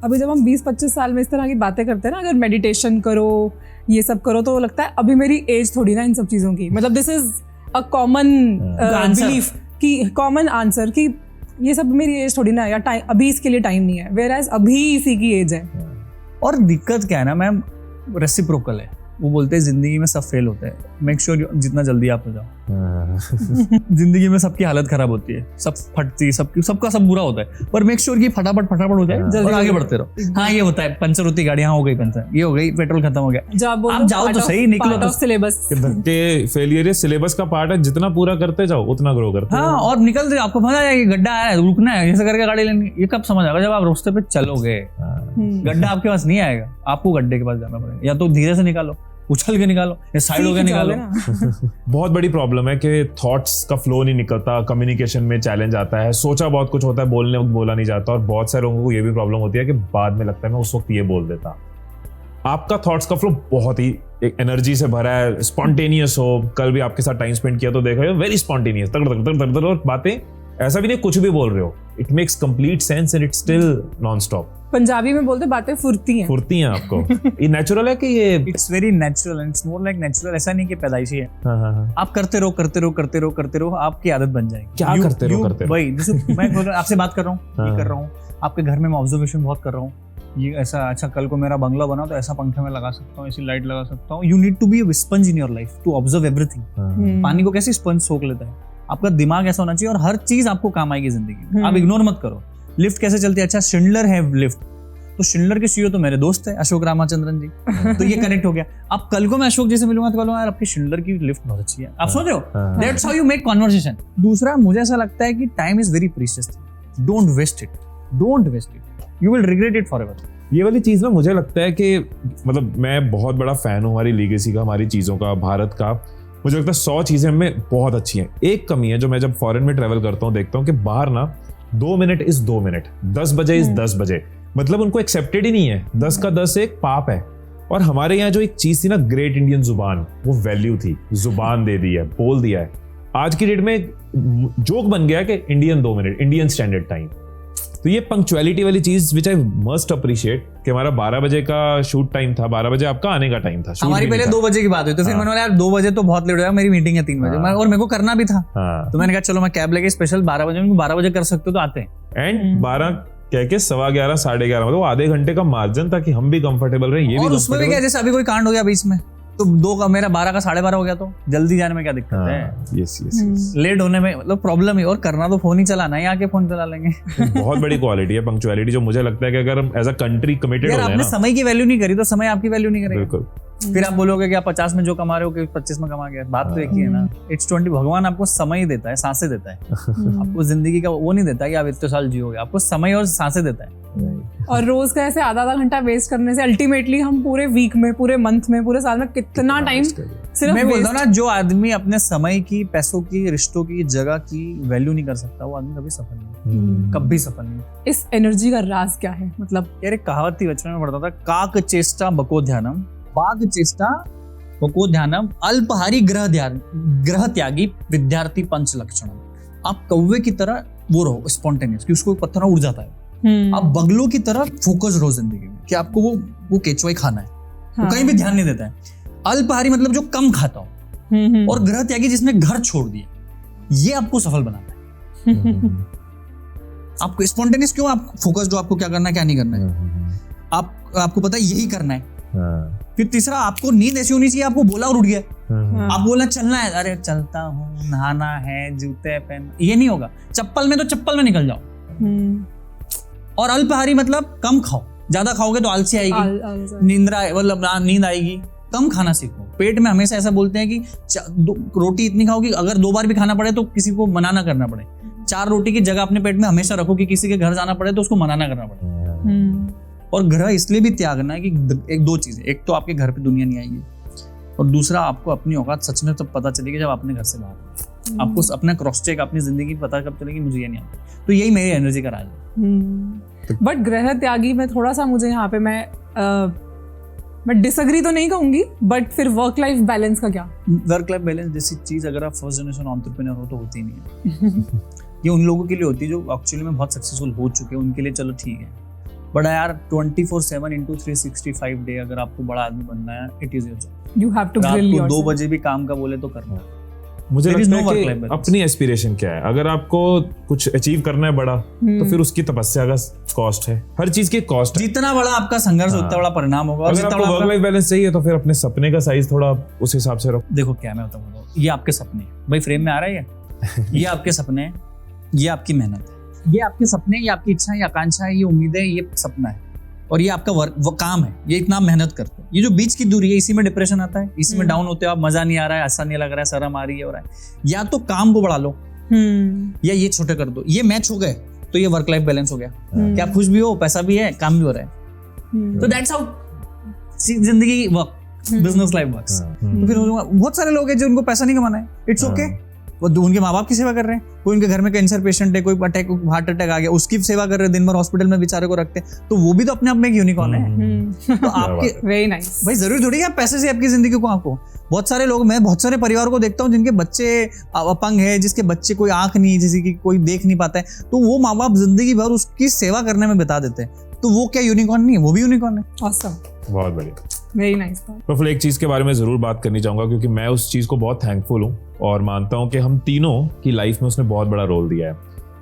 अभी जब हम 20-25 साल में इस तरह की बातें करते हैं ना, अगर मेडिटेशन करो, ये सब करो, तो लगता है अभी मेरी एज थोड़ी ना इन सब चीजों की। मतलब this is a common Answer. Belief कि कॉमन आंसर कि ये सब मेरी एज थोड़ी ना है या टाइम अभी इसके लिए टाइम नहीं है, वेयर अभी इसी की एज है। और दिक्कत क्या है ना मैम, रेसिप्रोकल है। वो बोलते हैं जिंदगी में सब फेल होते हैं, मेक श्योर जितना जल्दी आप हो जाओ। जिंदगी में सबकी हालत खराब होती है, सब फटती, सबका सब बुरा होता है, पर मेक श्योर कि फटाफट हो जाए, जल्दी और आगे बढ़ते रहो। हाँ ये होता है, पंचर होती गाड़ी, हाँ हो गई पंचर, ये हो गई, पेट्रोल खत्म हो गया, आप जाओ तो सही, निकलो तो सिलेबस। धक्के फेलियर सिलेबस का पार्ट है, जितना पूरा करते जाओ उतना ग्रो करते हाँ, और निकलते आपको पता है कि गड्ढा आया है, रुकना है, ऐसे करके गाड़ी लेनी। ये कब समझ आएगा? जब आप रास्ते पे चलोगे। गड्ढा आपके पास नहीं आएगा, आपको गड्ढे के पास जाना पड़ेगा, या तो धीरे से निकालो, उछल के निकालो, या साइड होके निकालो। बहुत बड़ी प्रॉब्लम है कि थॉट्स का फ्लो नहीं निकलता, कम्युनिकेशन में चैलेंज आता है, सोचा बहुत कुछ होता है, बोलने वक्त बोला नहीं जाता, और बहुत सारे लोगों को ये भी प्रॉब्लम होती है कि बाद में लगता है मैं उस वक्त ये बोल देता। आपका थॉट्स का फ्लो बहुत ही एक एनर्जी से भरा है, स्पॉन्टेनियस हो। कल भी आपके साथ टाइम स्पेंड किया तो देखा वेरी स्पॉन्टेनियस, और बातें ऐसा भी नहीं कुछ भी बोल रहे हो, it makes complete sense and it's still non stop. Punjabi में बोलते बातें फुर्ती हैं आपको। ये नेचुरल है कि ये it's very natural and it's more like natural. ऐसा नहीं कि पैदाइशी है। आप करते रहो, आपकी आदत बन जाएगी। क्या करते रहो भाई जैसे मैं आपसे बात कर रहा हूँ, ये कर रहा हूँ, आपके घर में मैं ऑब्जर्वेशन बहुत कर रहा हूँ, ये ऐसा, अच्छा कल को मेरा बंगला बना तो ऐसा पंखे में लगा सकता हूँ, ऐसी लाइट लगा सकता हूँ। You need to be a sponge in your life to observe everything. पानी को कैसे स्पंज सोख लेता है, आपका दिमाग ऐसा होना चाहिए, और हर चीज आपको काम आएगी जिंदगी में। आप इग्नोर मत करो। लिफ्ट कैसे चलती है? अच्छा शिंडलर है लिफ्ट, तो शिंडलर के सीईओ तो मेरे दोस्त है अशोक रामाचंद्रन जी, तो ये कनेक्ट हो गया। अब कल को मैं अशोक जी से मिलूंगा तो कहूंगा यार आपकी शिंडलर की लिफ्ट बहुत अच्छी है। आप सोच रहे हो, that's how you make conversation. दूसरा, मुझे ऐसा लगता है कि time is very precious, don't waste it, you will regret it forever. ये वाली चीज ना, मुझे लगता है कि मतलब मैं बहुत बड़ा फैन हूँ हमारी लीगेसी का, हमारी चीजों का, भारत का। मुझे लगता है 100 चीजें हमें बहुत अच्छी हैं। एक कमी है जो मैं जब फॉरेन में ट्रेवल करता हूँ देखता हूँ कि बाहर ना 2 मिनट इज 2 मिनट, 10 बजे इज 10 बजे, मतलब उनको एक्सेप्टेड ही नहीं है। 10 का 10 एक पाप है। और हमारे यहाँ जो एक चीज थी ना, ग्रेट इंडियन जुबान, वो वैल्यू थी, जुबान दे दी है, बोल दिया है। आज की डेट में जोक बन गया कि Indian 2 minute, Indian standard time. तो ये पंक्चुअलिटी वाली चीज विच आई मस्ट अप्रिशिएट कि हमारा 12 बजे का शूट टाइम था, 12 बजे आपका आने का टाइम था। हमारी पहले 2 बजे की बात हुई, तो फिर मैंने बोला यार 2 बजे तो बहुत लेट हो गया, मेरी मीटिंग है 3 बजे, और मेरे को करना भी था। तो मैंने कहा चलो मैं कैब लेके स्पेशल 12 बजे, 12 बजे कर सकते हो तो आते हैं। एंड 12 कह के 11:15 11:30, मतलब आधे घंटे का मार्जिन था कि हम भी कंफर्टेबल रहे, ये भी। और उसमें भी क्या, जैसे अभी कोई कांड हो गया बीच में, तो 2 का मेरा 12 का 12:30 हो गया, तो जल्दी जाने में क्या दिक्कत है? यस। लेट होने में मतलब प्रॉब्लम ही, और करना तो फोन ही चलाना है, आके फोन चला लेंगे। बहुत बड़ी क्वालिटी है पंक्चुअलिटी, जो मुझे लगता है कि अगर हम एज अ कंट्री कमिटेड हो जाए ना। आपने समय की वैल्यू नहीं करी तो समय आपकी वैल्यू नहीं करेगा। बिल्कुल। फिर आप बोलोगे कि आप 50 में जो कमा रहे हो कि 25 में कमा गया, बात तो एक ही है ना। इट्स 20। भगवान आपको समय ही देता है, सांसें देता है। आपको जिंदगी का वो नहीं देता कि आप इतने साल जियोगे, आपको समय और सांसें देता है। और रोज का ऐसे आधा घंटा वेस्ट करने से अल्टीमेटली हम पूरे वीक में, पूरे मंथ में, पूरे साल में कितना टाइम सिर्फ मैं बोलता हूँ ना, जो आदमी अपने समय की, पैसों की, रिश्तों की, जगह की वैल्यू नहीं कर सकता, वो आदमी कभी सफल नहीं, कभी सफल नहीं। इस एनर्जी का राज क्या है? मतलब यार एक कहावत थी, बचपन में पढ़ता था, काक चेष्टा बको ध्यानम, बाघ चेष्टा बको ध्यानम, अल्पहारी ग्रह त्यागी विद्यार्थी पंच लक्षणम। आप कौवे की तरह वो रहो स्पॉन्टेनियस, कि उसको पत्थर उड़ जाता है। आप बगलों की तरह फोकस रहो जिंदगी में, कि आपको वो केचुआ ही खाना है, वो कहीं भी ध्यान नहीं देता है। अल्पहारी मतलब जो कम खाता हो, और ग्रह त्यागी जिसने घर छोड़ दिया, ये आपको सफल बनाता है। आपको स्पॉन्टेनियस क्यों? आप फोकस जो, आपको क्या करना है क्या नहीं करना है, आपको पता है यही करना है। फिर तीसरा, आपको नींद ऐसी होनी चाहिए, आपको बोला और उठ गया, आप बोला चलना है, अरे चलता हूँ, नहाना है, जूते पहन, ये नहीं होगा। चप्पल में तो चप्पल में निकल जाओ। और अल्पहारी मतलब कम खाओ, ज्यादा खाओगे तो आलसी आएगी, नींद आएगी। कम खाना सीखो। पेट में हमेशा ऐसा बोलते हैं कि रोटी इतनी खाओ कि अगर 2 बार भी खाना पड़े तो किसी को मना ना करना पड़े। 4 रोटी की जगह अपने पेट में हमेशा रखो कि किसी के घर जाना पड़े तो उसको मना ना करना पड़े। और ग्रह इसलिए भी त्यागना है कि 2 चीजें, एक तो आपके घर पे दुनिया नहीं आएगी, और दूसरा आपको अपनी औकात सच में तब पता चलेगी जब अपने घर से बाहर। आपको अपना क्रॉस चेक, अपनी जिंदगी पता कब चलेगी, मुझे ये नहीं आता। तो यही मेरी एनर्जी का राज है। बट ग्रह त्यागी में थोड़ा सा मुझे यहाँ पे मैं डिसएग्री तो नहीं कहूंगी, बट फिर वर्क लाइफ बैलेंस का क्या? वर्क लाइफ बैलेंस जैसी चीज अगर आप फर्स्ट जनरेशन एंटरप्रेन्योर हो तो होती नहीं है। ये उन लोगों के लिए होती है जो एक्चुअली में बहुत सक्सेसफुल हो चुके हैं, उनके लिए चलो ठीक है। बट यार 24/7 into 365 डे अगर आपको बड़ा आदमी बनना है, it is your job. You have to grill yourself. Yourself. 2 बजे भी काम का बोले तो करना है। मुझे There is लगता no है work कि life balance. अपनी एस्पिरेशन क्या है, अगर आपको कुछ अचीव करना है बड़ा तो फिर उसकी तपस्या का कॉस्ट है, हर चीज की कॉस्ट है। जितना बड़ा आपका संघर्ष उतना बड़ा परिणाम होगा। और अगर जितना आपको बड़ा वर्क लाइफ बैलेंस चाहिए तो फिर अपने सपने का साइज थोड़ा उस हिसाब से रखो। देखो क्या मैं बताऊँ, ये आपके सपने हैं भाई, फ्रेम में आ रहा है ये आपके सपने हैं, ये आपकी मेहनत है, ये आपके सपने, ये आपकी इच्छा, ये आकांक्षा है, ये उम्मीद है, ये सपना है, और ये आपका वर्क, वो काम है, ये इतना मेहनत करते हो। ये जो बीच की दूरी है, इसी में डिप्रेशन आता है, इसी में डाउन होते हो आप, मजा नहीं आ रहा है, अच्छा नहीं लग रहा है, शर्म आ रही है, हो रहा है। या तो काम को बढ़ा लो या ये छोटे कर दो, ये मैच हो गए तो ये वर्क लाइफ बैलेंस हो गया कि आप खुश भी हो, पैसा भी है, काम भी हो रहा है। तो दैट्स हाउ जिंदगी वर्क, बिजनेस लाइफ वर्क्स। तो फिर बहुत सारे लोग हैं जो उनको पैसा नहीं कमाना है, इट्स ओके, वो उनके माँ बाप की सेवा कर रहे हैं, कोई उनके घर में कैंसर पेशेंट है, कोई हार्ट अटैक आ गया, उसकी सेवा कर रहे हैं, दिन भर हॉस्पिटल में बेचारे को रखते हैं, तो वो भी तो अपने आप में एक यूनिकॉर्न है। तो आपके वेरी नाइस भाई जरूरी थोड़ी है पैसे से आपकी जिंदगी को आपको। बहुत सारे लोग, मैं बहुत सारे परिवारों को देखता हूँ जिनके बच्चे अपंग है, जिसके बच्चे कोई आंख नहीं, जिसकी की कोई देख नहीं पाता है, तो वो माँ बाप जिंदगी भर उसकी सेवा करने में बिता देते हैं। तो वो क्या यूनिकॉर्न नहीं है? वो भी यूनिकॉर्न है। ऑसम, बहुत बढ़िया, वेरी नाइस। प्रफुल्ल, एक चीज के बारे में जरूर बात करनी चाहूंगा क्योंकि मैं उस चीज को बहुत थैंकफुल हूँ और मानता हूँ कि हम तीनों की लाइफ में उसने बहुत बड़ा रोल दिया है।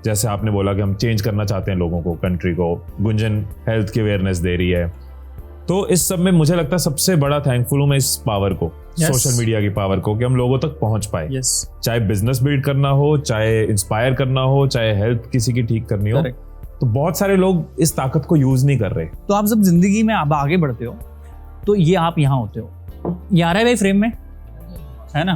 जैसे आपने बोला कि हम चेंज करना चाहते हैं लोगों को, कंट्री को, गुंजन हेल्थ की अवेयरनेस दे रही है, तो इस सब में मुझे लगता है सबसे बड़ा थैंकफुल हूँ मैं इस पावर को, सोशल मीडिया की पावर को, कि हम लोगों तक पहुंच पाए। चाहे बिजनेस बिल्ड करना हो, चाहे इंस्पायर करना हो, चाहे हेल्थ किसी की ठीक करनी हो, तो बहुत सारे लोग इस ताकत को यूज नहीं कर रहे। तो आप जब जिंदगी में आप आगे बढ़ते हो तो ये आप यहाँ होते हो, ये आ रहा है भाई फ्रेम में, है ना?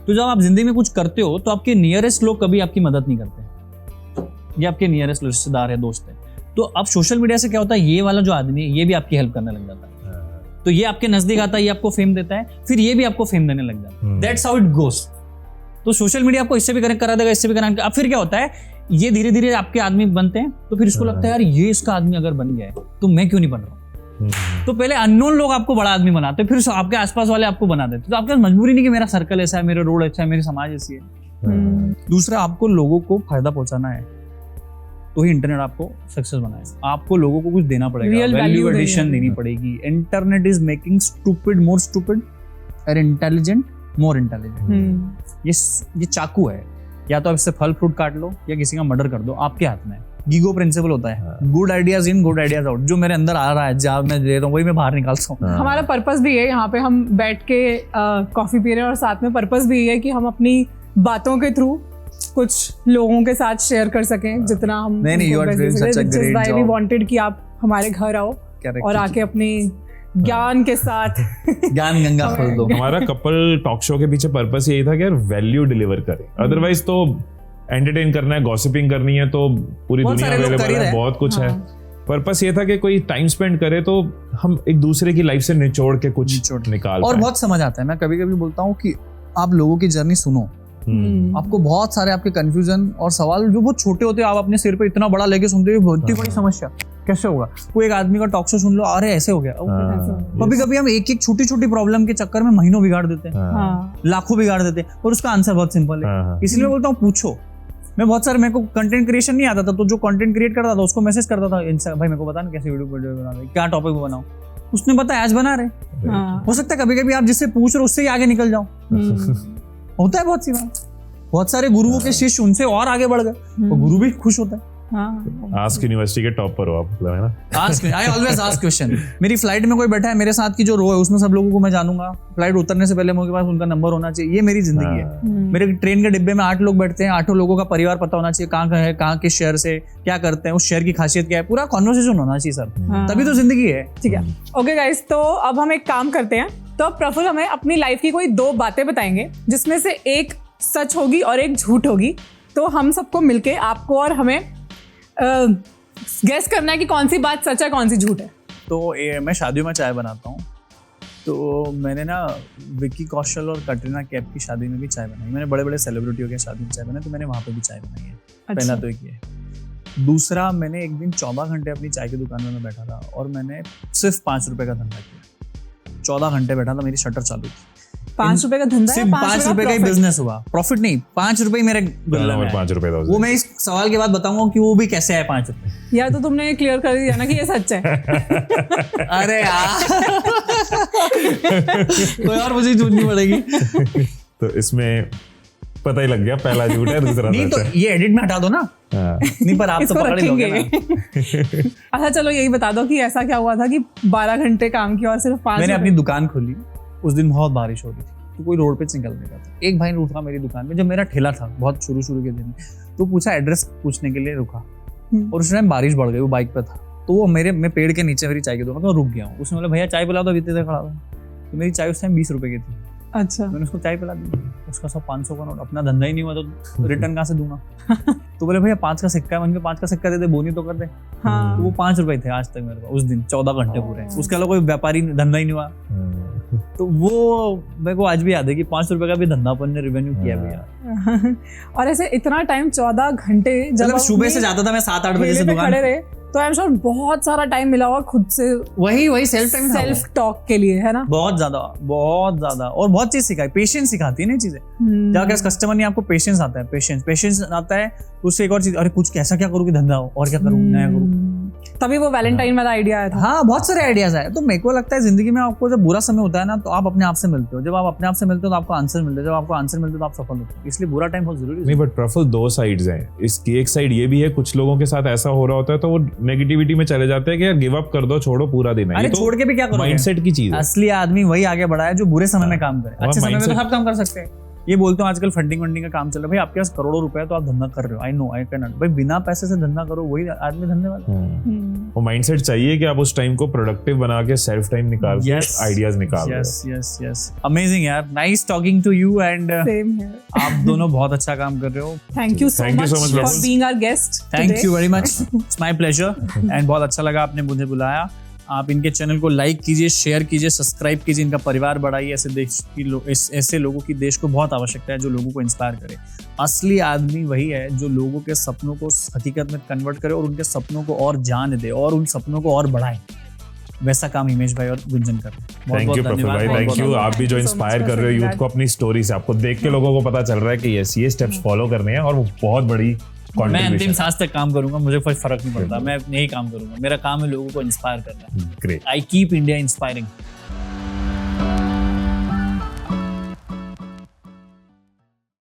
तो जब आप जिंदगी में कुछ करते हो तो आपके नियरेस्ट लोग कभी आपकी मदद नहीं करते, ये आपके नियरेस्ट रिश्तेदार है, दोस्त है। तो अब सोशल मीडिया से क्या होता है, ये वाला जो आदमी है ये भी आपकी हेल्प करने लग जाता है, तो ये आपके नजदीक आता है, ये आपको फेम देता है, फिर ये भी आपको फेम देने लग जाता है। That's how it goes. तो सोशल मीडिया आपको इससे भी कनेक्ट करा देगा, इससे भी कनेक्ट। अब फिर क्या होता है, ये धीरे धीरे आपके आदमी बनते हैं, तो फिर इसको लगता है यार ये इसका आदमी अगर बन गया है तो मैं क्यों नहीं बन रहा हूँ। तो पहले अननोन लोग आपको बड़ा आदमी बनाते हैं, फिर आपके आसपास वाले आपको बना देते, तो आपके मजबूरी नहीं कि मेरा सर्कल ऐसा है, मेरा रोड अच्छा है, मेरी समाज ऐसी है। दूसरा, आपको लोगों को फायदा पहुंचाना है तो ही इंटरनेट आपको सक्सेस बनाएगा। आपको लोगों को कुछ देना पड़ेगा, वैल्यू एडिशन देनी पड़ेगी। Internet is making stupid more stupid और इंटेलिजेंट मोर इंटेलिजेंट। ये चाकू है, या तो आप इससे फल फ्रूट काट लो या किसी का मर्डर कर दो, आपके हाथ में है। गीगो प्रिंसिपल होता है, good ideas in, good ideas out. जो मेरे अंदर आ रहा है, जहाँ मैं दे रहा हूँ, वही मैं बाहर निकालता हूँ। हमारा पर्पस भी है, यहाँ पे हम बैठ के कॉफी पी रहे हैं और साथ में पर्पस भी है कि हम अपनी बातों के थ्रू कुछ लोगों के साथ शेयर कर सकें जितना हम। नहीं, you are doing such a great job. We wanted कि आप हमारे घर आओ और आके अपनी ज्ञान के साथ ज्ञान गंगा खोल दो। हमारा कपल टॉक शो के पीछे पर्पस यही था कि यार वैल्यू डिलीवर करें, अदरवाइज तो एंटरटेन करना है, गॉसिपिंग करनी है, तो पूरी दुनिया अवेलेबल है, बहुत कुछ है। पर्पस ये था कि कोई टाइम स्पेंड करे तो हम एक दूसरे की लाइफ से निचोड़ के कुछ निकाल और बहुत समझ आता है। मैं कभी कभी बोलता हूँ कि आप लोगों की जर्नी सुनो, आपको बहुत सारे आपके कंफ्यूजन और सवाल जो बहुत छोटे होते हैं, आप अपने सिर पे इतना बड़ा लेके सुनते हो, बहुत ही बड़ी समस्या कैसे होगा। कोई एक आदमी का टॉक शो सुन लो, अरे ऐसे हो गया। कभी कभी हम एक एक छोटी छोटी प्रॉब्लम के चक्कर में महीनों बिगाड़ देते हैं, लाखों बिगाड़ देते हैं, और उसका आंसर बहुत सिंपल है। इसलिए बोलता हूँ पूछो। मैं बहुत सारे, मेरे को कंटेंट क्रिएशन नहीं आता था, तो जो कंटेंट क्रिएट करता था उसको मैसेज करता था, भाई मेरे को बता ना कैसे वीडियो बना रहे, क्या टॉपिक बनाओ। उसने बताया, आज बना रहे। हो सकता है कभी कभी आप जिससे पूछ रहे हो उससे ही आगे निकल जाओ। होता है बहुत सी बात। बहुत सारे गुरुओं के शिष्य उनसे और आगे बढ़ गए, तो गुरु भी खुश होता है। आस्क यूनिवर्सिटी के टॉपर हो आप, है ना? Ask, I always ask question. मेरी फ्लाइट में कोई बैठा है मेरे साथ की जो रो है, उसमें सब लोगों को मैं जानूंगा। फ्लाइट उतरने से पहले मेरे पास उनका नंबर होना चाहिए। ये मेरी जिंदगी है। मेरे ट्रेन के डिब्बे में 8 लोग बैठते हैं, 8 लोगों का परिवार पता होना चाहिए, कहाँ का है, कहाँ के शहर से, क्या करते हैं, उस शहर की खासियत क्या है, पूरा कॉन्वर्सेशन होना चाहिए सर, तभी तो जिंदगी है। ठीक है, ओके गाइस, तो अब हम एक काम करते हैं। तो प्रफुल्ल हमें अपनी लाइफ की कोई 2 बातें बताएंगे, जिसमें से एक सच होगी और एक झूठ होगी। तो हम सबको मिलके, आपको और हमें गेस करना है कि कौन सी बात सच है, कौन सी झूठ है। तो मैं शादियों में चाय बनाता हूँ, तो मैंने ना विक्की कौशल और कटरीना कैफ की शादी में भी चाय बनाई। मैंने बड़े बड़े सेलिब्रिटियों की शादी में चाय बनाई, तो मैंने वहाँ पे भी चाय बनाई है। पहला तो एक ये। दूसरा, मैंने एक दिन 14 घंटे अपनी चाय की दुकान में मैं बैठा था और मैंने सिर्फ 5 रुपए का धंधा किया। 14 घंटे बैठा था, मेरी शटर चालू थी। 5 रुपए का धंधा, सिर्फ 5 रुपए का ही बिजनेस हुआ। प्रॉफिट नहीं, 5 रुपए ही मेरे गुल्ले में 5 रुपए। वो मैं इस सवाल के बाद बताऊंगा कि वो भी कैसे है 5 रुपए। यार तो तुमने क्लियर कर दिया ना कि ये सच है। अरे यार कोई और मुझे झूठनी पड़ेगी। तो इसमें पता ही लग गया, पहला झूठ है, दूसरा नहीं तो सच है। ये एडिट में हटा दो ना। हाँ। नहीं पर आप तो इसको पकड़ ही लोगे रखेंगे। ना। अच्छा चलो यही बता दो कि ऐसा क्या हुआ था कि 12 घंटे काम किया और सिर्फ 5 मैंने अपनी दुकान खोली, उस दिन बहुत बारिश हो रही थी तो कोई रोड पे निकल नहीं रहा था। एक भाई रुका मेरी दुकान पे, जब मेरा ठेला था बहुत शुरू के दिन, तो पूछा, एड्रेस पूछने के लिए रुका, और उस टाइम बारिश बढ़ गई, वो बाइक पे था, तो वो मैं पेड़ के नीचे मेरी चाय की दुकान, मैं रुक गया हूँ। उसने बोला भैया चाय पिला दो, अभी इतने देर खड़ा हुआ। तो मेरी चाय उस टाइम 20 रुपए की थी। अच्छा मैंने उसको चाय पिला दी, उसका सब 500 का नोट, अपना धंधा ही नहीं हुआ तो रिटर्न कहाँ से दूंगा। तो बोले भैया 5 का सिक्का है, मैंने 5 का सिक्का दे दे, बोनी तो कर दे। हाँ तो वो 5 रुपए थे आज तक मेरे पास, उस दिन 14 घंटे पूरे, उसके अलावा कोई व्यापारी धंधा ही नहीं हुआ। तो वो मेरे को आज भी याद है कि 5 रुपए का भी धंधा अपन ने रेवेन्यू किया भैया। और ऐसे इतना टाइम 14 घंटे जब मतलब आप सुबह से अपनी जाता था मैं 7-8 बजे से ठेले पे दुकान खड़े रहे, तो आई एम श्योर बहुत सारा टाइम मिला होगा खुद से, वही सेल्फ टाइम था, सेल्फ टॉक के लिए, है ना? बहुत ज्यादा और बहुत चीज सिखाई, पेशेंस सिखाती है ना चीजें। जाकर कस्टमर नहीं, आपको पेशेंस आता है, पेशेंस आता है। उससे एक और चीज, अरे कुछ कैसा क्या करूँ कि धंधा हो, और क्या करूँ, नया करूँ। तभी वो वैलेंटाइन वाला आइडिया आया था। हाँ बहुत सारे आइडियाज आए। तो मेरे को लगता है जिंदगी में आपको जब बुरा समय होता है ना, तो आप अपने आप से मिलते हो। जब आप अपने आप से मिलते हो तो आपको आंसर मिलते हैं, जब आपको आंसर मिलते हो तो आप सफल होते हो। इसलिए बुरा टाइम बहुत जरूरी है। नहीं बट प्रफुल, 2 साइड्स हैं इसकी। एक साइड ये भी है, कुछ लोगों के साथ ऐसा हो रहा होता है तो वो नेगेटिविटी में चले जाते हैं कि यार गिव अप कर दो, छोड़ो, पूरा दिन है। अरे ये तो छोड़ के भी क्या करोगे? माइंडसेट की चीज है। असली आदमी वही आगे बढ़ा है जो बुरे समय में काम करे। अच्छे समय में तो mindset- सब काम कर सकते हैं। ये बोलते हो आजकल फंडिंग का काम चल रहा है, भाई आपके पास करोड़ों रुपए है तो आप धंधा कर रहे हो, I know, I can not. भाई बिना पैसे से धंधा करो, वही आदमी धंधे वाला। वो माइंडसेट चाहिए कि आप उस टाइम को प्रोडक्टिव बना के सेल्फ टाइम निकाल के आइडियाज निकाल रहे हो। यस अमेजिंग यार, nice talking to you and same है। आप दोनों बहुत अच्छा काम कर रहे हो। Thank you so much for being our guest. Thank you very much, it's my pleasure and बहुत अच्छा लगा आपने मुझे बुलाया। आप इनके चैनल को लाइक कीजिए, शेयर कीजिए, सब्सक्राइब कीजिए, इनका परिवार बढ़ाइए। ऐसे देश की ऐसे लोगों की देश को बहुत आवश्यकता है जो लोगों को इंस्पायर करे। असली आदमी वही है जो लोगों के सपनों को हकीकत में कन्वर्ट करे और उनके सपनों को और जान दे और उन सपनों को और बढ़ाए। वैसा काम हिमेश भाई और गुंजन कर रहे हैं। थैंक यू प्रफुल भाई, थैंक यू। आप भी जो इंस्पायर कर रहे हो यूथ को अपनी स्टोरी से, आपको देख के लोगों को पता चल रहा है कि यस, ये स्टेप्स फॉलो करने हैं और वो बहुत बड़ी मैं अंतिम contribution। सांस तक काम करूंगा, मुझे कोई फर्क नहीं पड़ता, मैं यही काम करूंगा। मेरा काम है लोगों को इंस्पायर करना। Great. I keep India inspiring.